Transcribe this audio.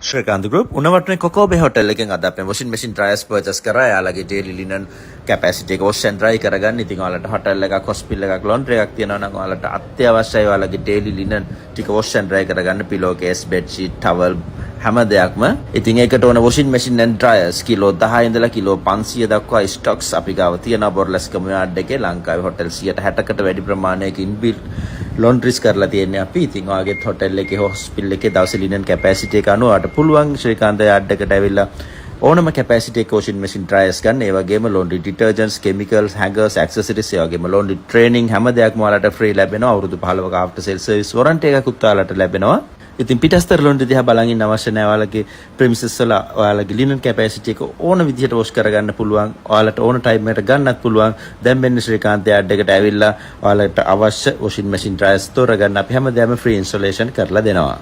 Srikanth group උණවටනේ කොකෝබේ hotel එකෙන් අද අපේ වොෂින් මැෂින් ඩ්‍රයර්ස් පර්චේස් කරා. එයාලගේ ඩේලි ලිනන් කැපැසිටි එක වොෂ් ඇන්ඩ් ඩ්‍රයි කරගන්න. ඉතින් ඔයාලට හොටෙල් එකක්, හොස්පිටල් එකක්, ලොන්ඩ්‍රි එකක් තියෙනවා නම් ඔයාලට අත්‍යවශ්‍යයි ඔයාලගේ ඩේලි ලිනන් ටික වොෂ් ඇන්ඩ් ඩ්‍රයි කරගන්න. පිලෝ කේස්, බෙඩ් ෂීට්, ටවල් හැම දෙයක්ම. ඉතින් ඒකට ඕන වොෂින් මැෂින් ඇන්ඩ් ඩ්‍රයර්ස් කිලෝ 10 ඉඳලා කිලෝ 500 දක්වා ස්ටොක්ස් අපි ගාව තියෙනවා. බොර්ලස් කමියාඩ් එකේ ලංකාවේ හොටෙල් 160කට වැඩි ප්‍රමාණයක ඉන්බිල්ට් ලොන්ඩ්‍රිස් කරලා තියෙන්නේ අපි. ඉතින් ඔයාගේ හොටෙල් එකේ, හොස්පිටල් එකේ දවසේ ලිනන් කැපැසිටි එක අනුව ඔයාලට පුළුවන් ශ්‍රීකාන්ත යාඩ් එකට ඇවිල්ලා ඕනම කැපැසිටි එක වොෂින් මැෂින් ඩ්‍රයර්ස් ගන්න. ඒ වගේම ලොන්ඩ්‍රි ඩිටර්ජන්ට්ස්, කෙමිකල්ස්, හැංගර්ස්, ඇක්සසරිස්, ඒ වගේම ලොන්ඩ්‍රි ට්‍රේනින් හැම දෙයක්ම ඔයාලට ෆ්‍රී ලැබෙනවා. අවුරුදු 15ක ආෆ්ටර් සේල් සර්විස් වොරන්ටි එකකුත් ඔයාලට ලැබෙනවා. ඉතින් පිටස්තර ලොන්ඩ්‍රි දිහා බලන් ඉන්න අවශ්‍ය නැහැ. ඔයාලගේ ප්‍රෙමිසස් වල ඔයාලගේ ලිනන් කැපැසිටි එක ඕන විදිහට වොෂ් කරගන්න පුළුවන්. ඔයාලට ඕන ටයිම් එකට ගන්නත් පුළුවන්. දැන් මෙන්න ශ්‍රීකාන්ත යාඩ් එකට ඇවිල්ලා ඔයාලට අවශ්‍ය වොෂින් මැෂින් ඩ්‍රයර්ස් තෝරගන්න අපි හැමදාම ෆ්‍රී ඉන්ස්ටොලේෂන් කරලා දෙනවා.